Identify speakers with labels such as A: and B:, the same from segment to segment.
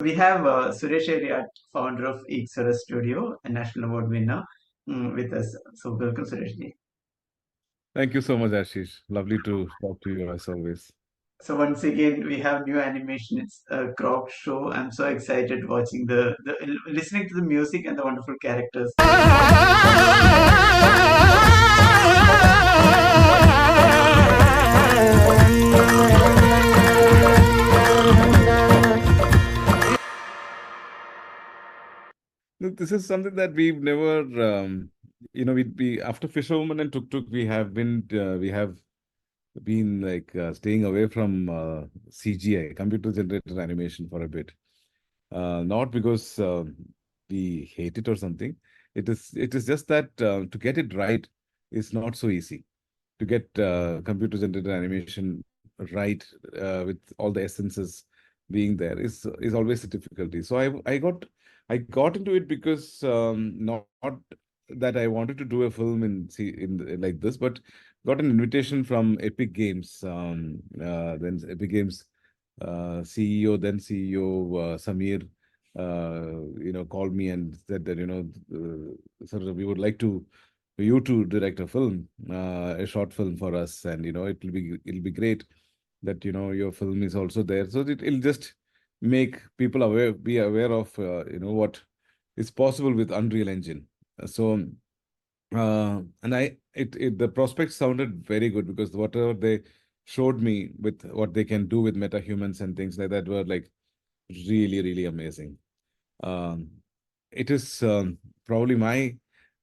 A: We have Suresh Ariat, founder of Eeksaurus Studio, a national award winner, with us. So welcome, Suresh ji.
B: Thank you so much, Ashish. Lovely to talk to you as always.
A: So once again, we have new animation. It's a Croak show. I'm so excited watching the listening to the music and the wonderful characters.
B: Look, this is something that we've never, we after Fisherwoman and Tuk Tuk, we have been like staying away from CGI, computer generated animation for a bit. Not because we hate it or something. It is just that to get it right is not so easy. To get computer generated animation right with all the essences being there is always a difficulty. So I got into it because not that I wanted to do a film like this, but got an invitation from Epic Games. Then Epic Games CEO, then CEO Samir, called me and said that sort of we would like to for you to direct a film, a short film for us, and it'll be great that your film is also there, so it'll just make people be aware of what is possible with Unreal Engine. So and the prospects sounded very good because whatever they showed me with what they can do with metahumans and things like that were like really, really amazing. Um, it is probably my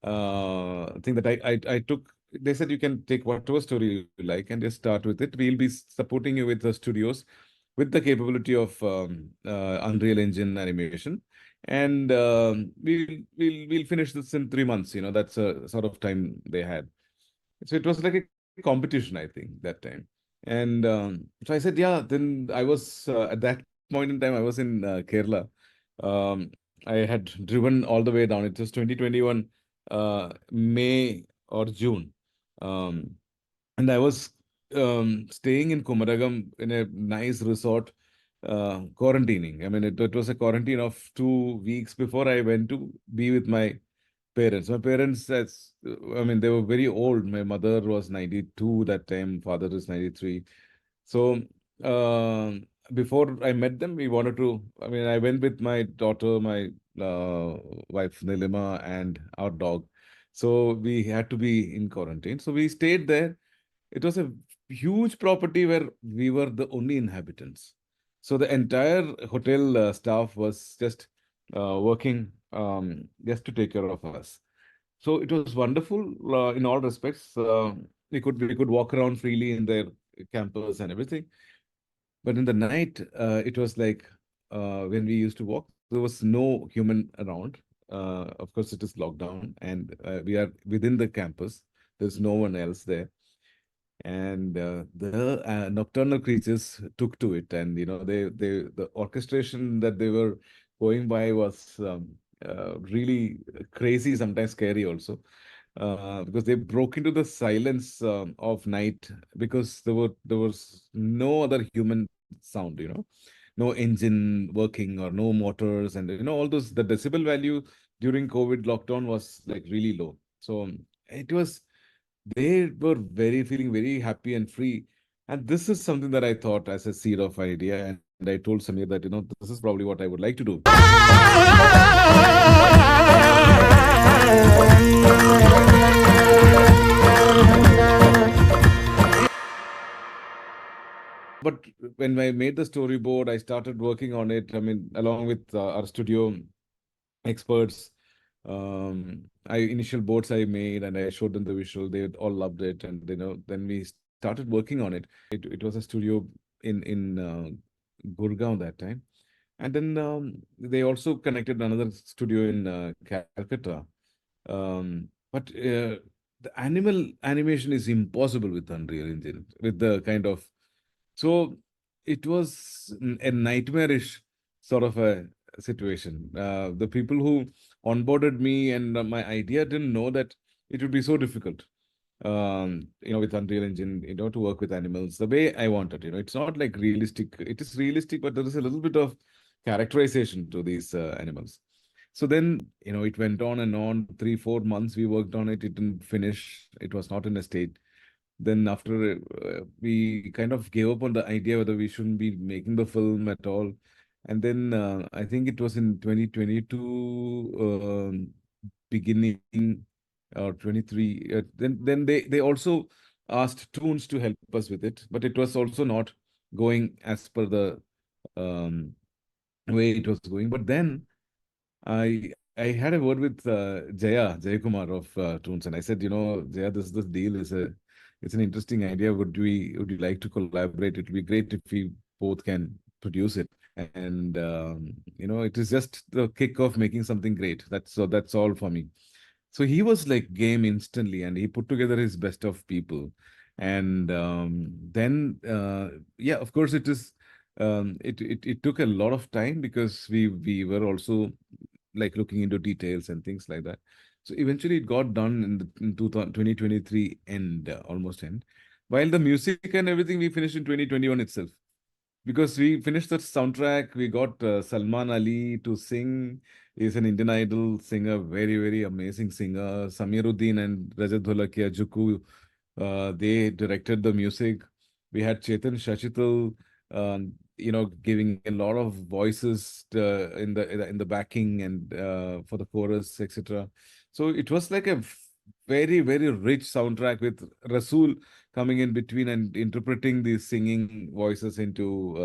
B: thing that I took. They said you can take whatever story you like and just start with it. We'll be supporting you with the studios with the capability of Unreal Engine animation, and we'll finish this in 3 months. That's a sort of time they had. So it was like a competition, I think, that time. And so I said, yeah. Then I was at that point in time, I was in Kerala. Um, I had driven all the way down. It was 2021 May or June. Um, and I was staying in Kumaragam in a nice resort, quarantining. I mean, it was a quarantine of 2 weeks before I went to be with my parents. My parents, I mean, they were very old. My mother was 92 that time, father is 93. So, before I met them, I mean, I went with my daughter, my wife Nilima, and our dog. So we had to be in quarantine. So we stayed there. It was a huge property where we were the only inhabitants. So the entire hotel staff was just working just to take care of us. So it was wonderful in all respects. We could walk around freely in their campus and everything. But in the night, it was like when we used to walk, there was no human around. Of course, it is lockdown, and we are within the campus. There's no one else there, and the nocturnal creatures took to it, and the orchestration that they were going by was really crazy, sometimes scary also, because they broke into the silence of night because there was no other human sound, no engine working or no motors, and all those, the decibel value during COVID lockdown was like really low. So it was they were very feeling very happy and free. And this is something that I thought as a seed of idea. And I told Samir that, this is probably what I would like to do. But when I made the storyboard, I started working on it. I mean, along with our studio experts. I initial boards I made and I showed them the visual. They all loved it, and then we started working on it. It was a studio in Gurgaon that time, and then they also connected another studio in Calcutta. But the animal animation is impossible with Unreal Engine with the kind of so it was a nightmarish sort of a situation. The people who onboarded me and my idea didn't know that it would be so difficult, with Unreal Engine, to work with animals the way I wanted. It's not like realistic. It is realistic, but there is a little bit of characterization to these animals. So then, it went on and on. 3, 4 months we worked on it. It didn't finish. It was not in a state. Then after we kind of gave up on the idea whether we shouldn't be making the film at all. And then I think it was in 2022 beginning or 23. Then they also asked Toonz to help us with it, but it was also not going as per the um, way it was going. But then I had a word with Jayakumar of Toonz, and I said, Jaya, this deal is it's an interesting idea. Would you like to collaborate? It would be great if we both can produce it. And it is just the kick of making something great. That's all for me. So he was like game instantly, and he put together his best of people. And then, yeah, of course, it took a lot of time because we were also like looking into details and things like that. So eventually, it got done in 2023 end, almost end. While the music and everything we finished in 2021 itself, because we finished the soundtrack. We got Salman Ali to sing. He's an Indian Idol singer, very, very amazing singer. Samiruddin and Rajat Dholakia Juku, they directed the music. We had Chetan Shachital, giving a lot of voices in the backing and for the chorus, etc. So it was like a very, very rich soundtrack with Rasool coming in between and interpreting these singing voices into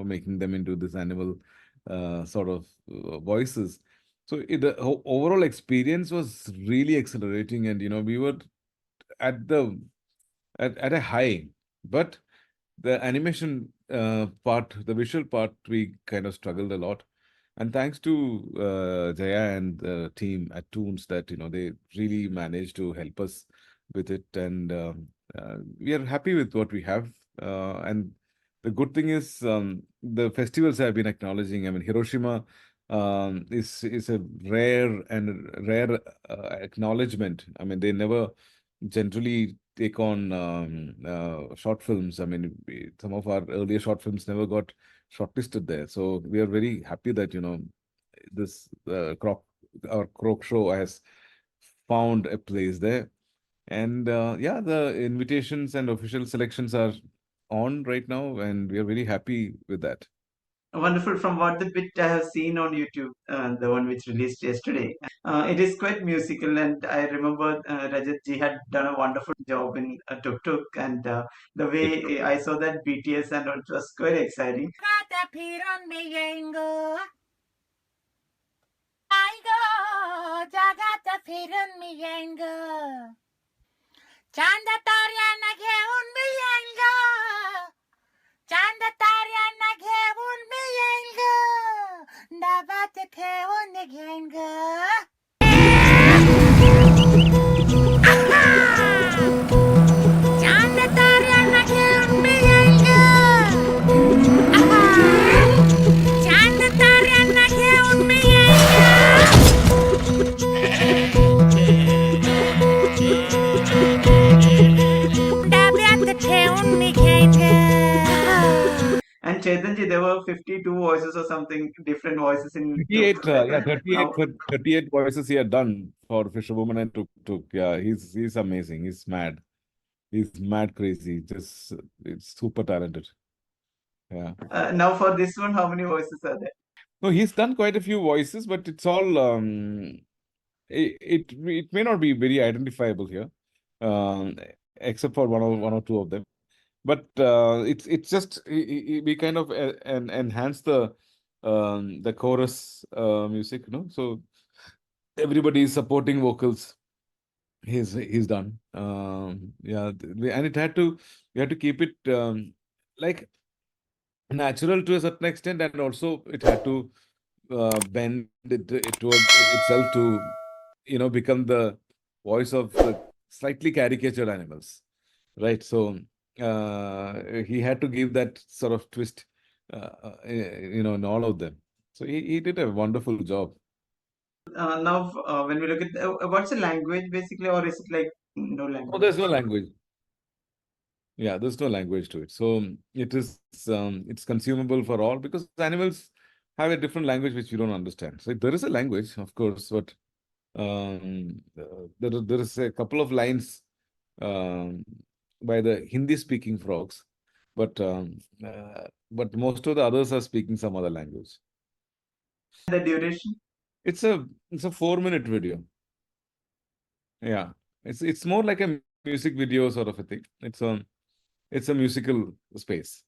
B: making them into this animal sort of voices. So the overall experience was really accelerating, and we were at the at a high, but the animation part, the visual part, we kind of struggled a lot. And thanks to Jaya and the team at Toonz that, they really managed to help us with it. And we are happy with what we have. And the good thing is the festivals have been acknowledging. I mean, Hiroshima is a rare acknowledgement. I mean, they never generally take on short films. I mean, some of our earlier short films never got shortlisted there. So we are very happy that, this Croak show has found a place there. And yeah, the invitations and official selections are on right now, and we are very happy with that.
A: Wonderful. From what the bit I have seen on YouTube, the one which released yesterday, it is quite musical. And I remember Rajat ji had done a wonderful job in Tuk Tuk, and the way I saw that BTS and it was quite exciting.
C: चांद ताऱ्यांना घेऊन मी येईन ग चांद ताऱ्यांना घेऊन मी येईन ग डाबात ठेवून घेईन ग चांद ताऱ्यांना घेऊन मी येईन ग चांद ताऱ्यांना घेऊन मी
A: And Chetanji, there were 52 voices or something, different voices in Tuk
B: 38,
A: Tuk, I
B: yeah,
A: thought.
B: 38, 38 voices he had done for Fisherwoman and Tuk Tuk. Yeah, he's amazing. He's mad. He's mad crazy. Just it's super talented. Yeah.
A: Now for this one, how many voices are there?
B: No, he's done quite a few voices, but it's all it may not be very identifiable here, um, except for one or two of them. But it's just we kind of enhance the chorus music, so everybody is supporting vocals. He's done. Yeah, and we had to keep it like natural to a certain extent, and also it had to bend it toward itself to become the voice of the slightly caricatured animals, right? So he had to give that sort of twist, in all of them. So he did a wonderful job.
A: Now, when we look at what's the language basically, or is it like no
B: Oh,
A: language?
B: there's no language. Yeah, there's no language to it. So it is it's consumable for all because animals have a different language which we don't understand. So there is a language, of course, but there is a couple of lines um, by the Hindi-speaking frogs, but most of the others are speaking some other language.
A: The duration?
B: It's a 4-minute video. Yeah, it's more like a music video sort of a thing. It's a musical space.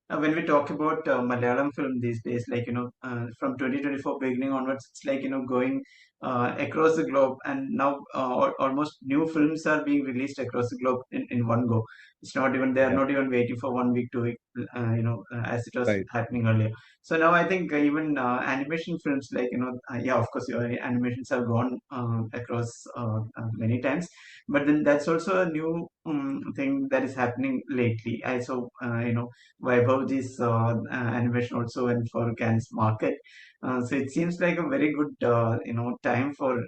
A: When we talk about Malayalam film these days, like from 2024 beginning onwards, it's like going across the globe, and now almost new films are being released across the globe in one go. It's not even they are
B: Yeah.
A: not even waiting for 1 week, 2 week, as it was
B: Right.
A: happening earlier. So now I think even animation films, like yeah, of course, your animations have gone across many times, but then that's also a new thing that is happening lately. I saw Vaibhavji's animation also went for Cannes market. So it seems like a very good time for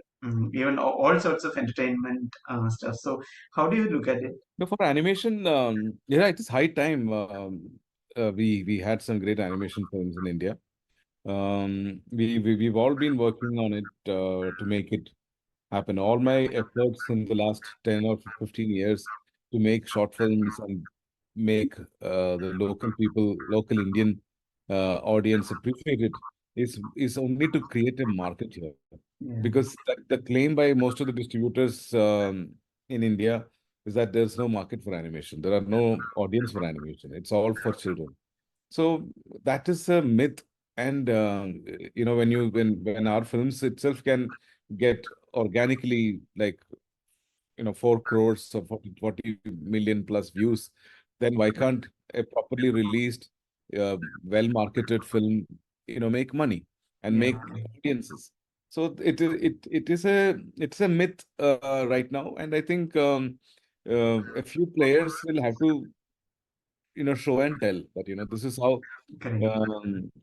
A: even all sorts of entertainment stuff. So how do you look at it?
B: No, for animation, yeah, it is high time. We had some great animation films in India. We've all been working on it to make it happen. All my efforts in the last 10 or 15 years to make short films and make the local people, local Indian audience appreciate it is only to create a market here.
A: Yeah,
B: Because the claim by most of the distributors in India is that there's no market for animation. There are no audience for animation. It's all for children. So that is a myth. And when our films itself can get organically like 4 crores or 40 million plus views, then why can't a properly released, well marketed film make money and
A: yeah,
B: make audiences? So it's a myth right now, and I think a few players will have to show and tell that this is how
A: correct.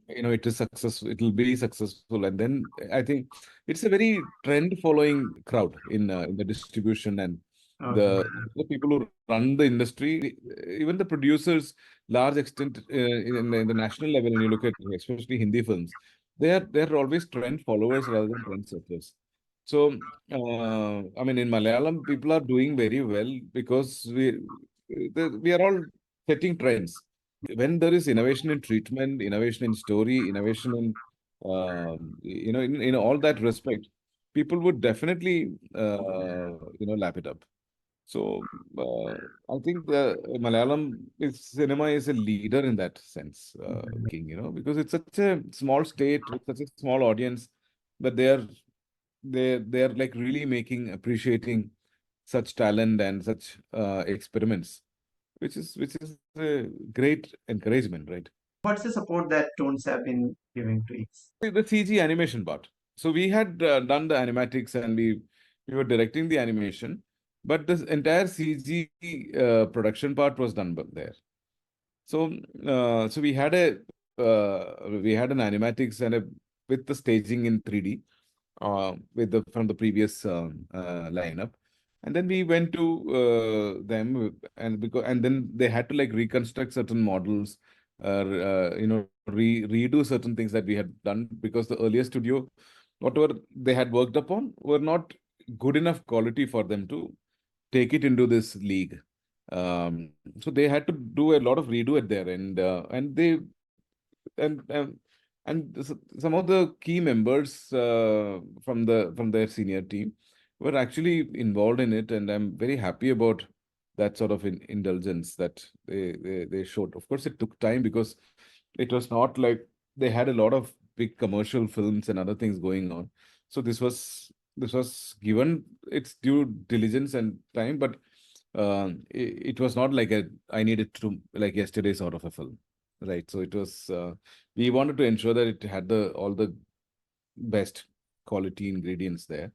B: it is successful, it will be successful. And then I think it's a very trend following crowd in the distribution and
A: Okay.
B: the people who run the industry, even the producers, large extent in the national level. When you look at especially Hindi films, they're always trend followers rather than trend setters. So I mean, in Malayalam people are doing very well because we are all setting trends. When there is innovation in treatment, innovation in story, innovation in in all that respect, people would definitely lap it up. So I think the cinema is a leader in that sense, King. Because it's such a small state with such a small audience, but they're like really appreciating such talent and such experiments, which is a great encouragement, right?
A: What's the support that Toons have been giving to it?
B: The CG animation part. So we had done the animatics and we were directing the animation, but this entire CG production part was done there. So so we had an animatics and with the staging in 3D with the from the previous lineup. And then we went to them, and then they had to like reconstruct certain models, redo certain things that we had done, because the earlier studio, whatever they had worked upon, were not good enough quality for them to take it into this league. So they had to do a lot of redo at there, and some of the key members from their senior team were actually involved in it, and I'm very happy about that sort of indulgence that they showed. Of course, it took time because it was not like they had a lot of big commercial films and other things going on. So this was given its due diligence and time, but it was not like I needed to like yesterday sort of a film, right? So it was we wanted to ensure that it had all the best quality ingredients there.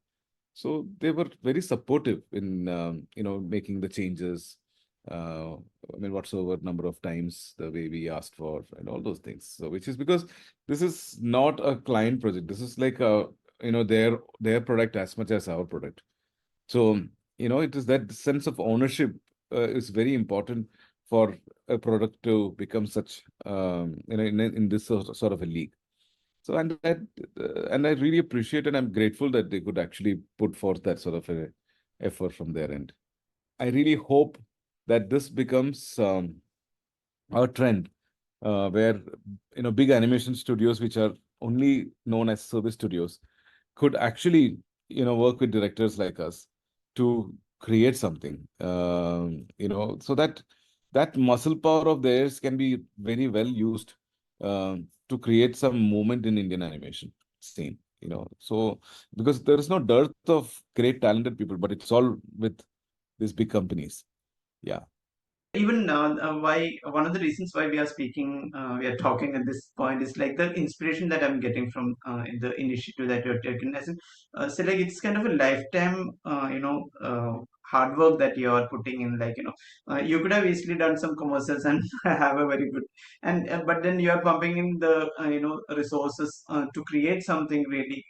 B: So they were very supportive in making the changes. I mean, whatsoever number of times the way we asked for and all those things. So which is because this is not a client project. This is like their product as much as our product. So it is that sense of ownership is very important for a product to become such, in this sort of a league. So and I really appreciate and I'm grateful that they could actually put forth that sort of a effort from their end. I really hope that this becomes a trend where big animation studios, which are only known as service studios, could actually work with directors like us to create something, so that that muscle power of theirs can be very well used to create some movement in Indian animation scene. So because there is no dearth of great talented people, but it's all with these big companies. Yeah.
A: Even why one of the reasons why we are talking at this point is like the inspiration that I'm getting from in the initiative that you're taking. As in, so like it's kind of a lifetime, hard work that you are putting in. Like you could have easily done some commercials and have a very good, and but then you are pumping in the resources to create something really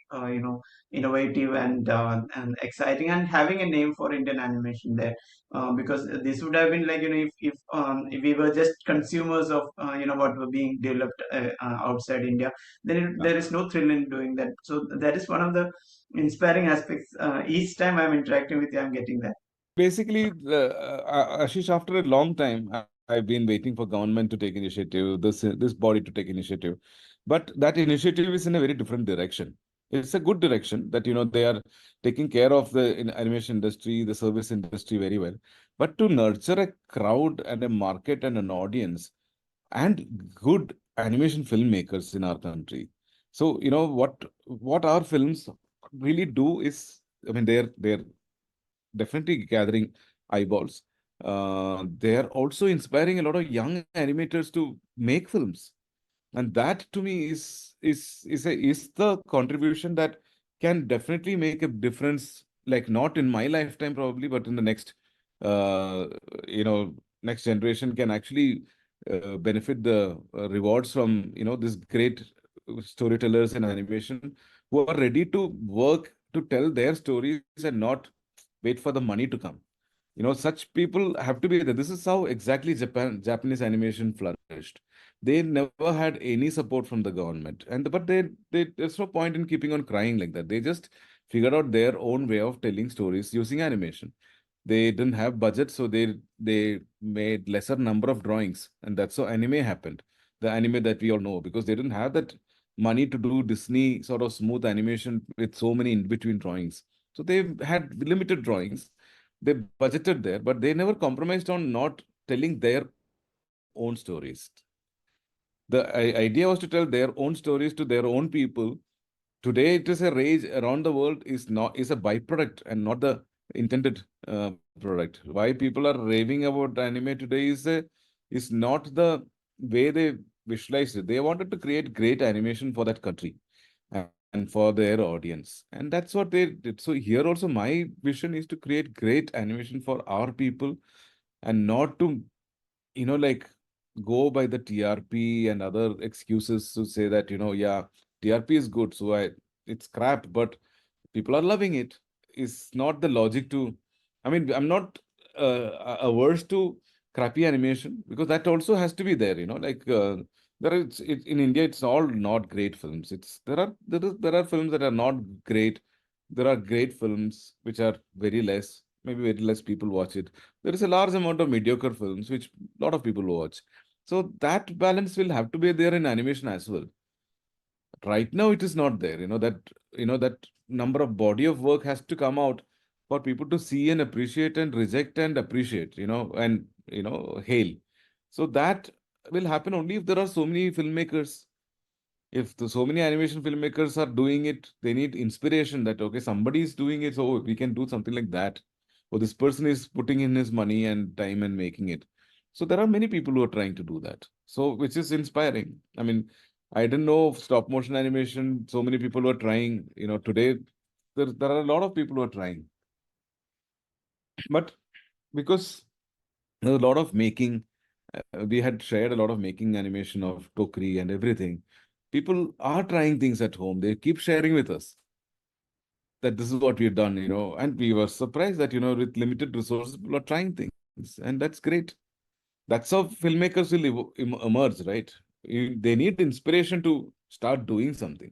A: innovative and exciting, and having a name for Indian animation there, because this would have been like if we were just consumers of what were being developed outside India, then there is no thrill in doing that. So that is one of the inspiring aspects. Each time I'm interacting with you, I'm getting that.
B: Basically, Ashish, after a long time, I've been waiting for government to take initiative, this body to take initiative, but that initiative is in a very different direction. It's a good direction that they are taking care of the animation industry, the service industry very well. But to nurture a crowd and a market and an audience and good animation filmmakers in our country. So what our films really do is, I mean, they're definitely gathering eyeballs. They are also inspiring a lot of young animators to make films, and that to me is the contribution that can definitely make a difference. Like not in my lifetime probably, but in the uh, you know, next generation can actually benefit the rewards from this great storytellers in animation who are ready to work to tell their stories and not wait for the money to come. Such people have to be there. This is how exactly Japanese animation flourished. They never had any support from the government, but there's no point in keeping on crying like that. They just figured out their own way of telling stories using animation. They didn't have budget, so they made lesser number of drawings, and that's how anime happened. The anime that we all know, because they didn't have that money to do Disney sort of smooth animation with so many in between drawings. So they had limited drawings. They budgeted there, but they never compromised on not telling their own stories. The idea was to tell their own stories to their own people. Today, it is a rage around the world, is a byproduct and not the intended product. Why people are raving about anime today is not the way they visualized it. They wanted to create great animation for that country and for their audience, and that's what they did. So here also, my vision is to create great animation for our people and not to like go by the TRP and other excuses to say that, yeah, TRP is good, so it's crap, but people are loving it. Is not the logic to, I mean, I'm not averse to crappy animation because that also has to be there, like in India, it's all not great films. There are films that are not great. There are great films which are very less, maybe very less people watch it. There is a large amount of mediocre films which a lot of people watch. So that balance will have to be there in animation as well. Right now, it is not there. That number of body of work has to come out for people to see and appreciate and reject and appreciate, and hail. So that will happen only if there are so many filmmakers. If so many animation filmmakers are doing it, they need inspiration that, okay, somebody is doing it, so we can do something like that. Or this person is putting in his money and time and making it. So there are many people who are trying to do that. So which is inspiring. I mean, I didn't know of stop motion animation. So many people were trying. Today there are a lot of people who are trying. But because there's a lot of making, we had shared a lot of making animation of Tokri and everything. People are trying things at home. They keep sharing with us that this is what we've done, and we were surprised that, with limited resources, people are trying things, and that's great. That's how filmmakers will emerge, right? They need inspiration to start doing something.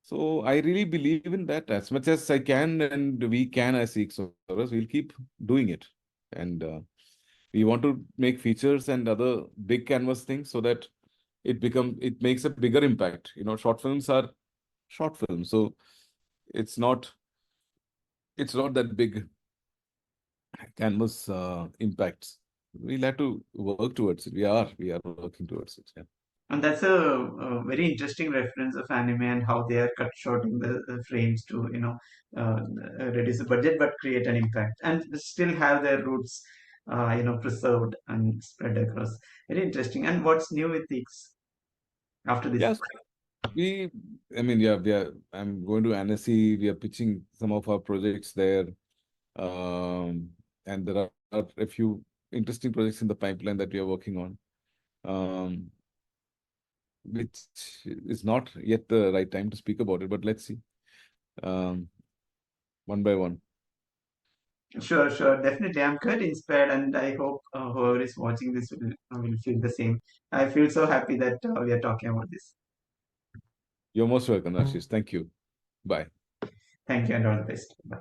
B: So I really believe in that as much as I can and we can as Eeksaurus, we'll keep doing it. And we want to make features and other big canvas things so that it makes a bigger impact. Short films are short films, so it's not it's not that big canvas impacts. We'll have to work towards it. We are working towards it. Yeah.
A: And that's a very interesting reference of anime and how they are cut short in the frames to, uh, reduce the budget but create an impact and still have their roots, preserved and spread across. Very interesting. And what's new with X after this?
B: Yes, we. I mean, yeah, we are. I'm going to NSE. We are pitching some of our projects there, and there are a few interesting projects in the pipeline that we are working on. Which is not yet the right time to speak about it, but let's see, um, one by one.
A: Sure, sure, definitely. I'm quite inspired, and I hope whoever is watching this will feel the same. I feel so happy that we are talking about this.
B: You're most welcome, Ashish. Thank you. Bye.
A: Thank you, and all the best. Bye.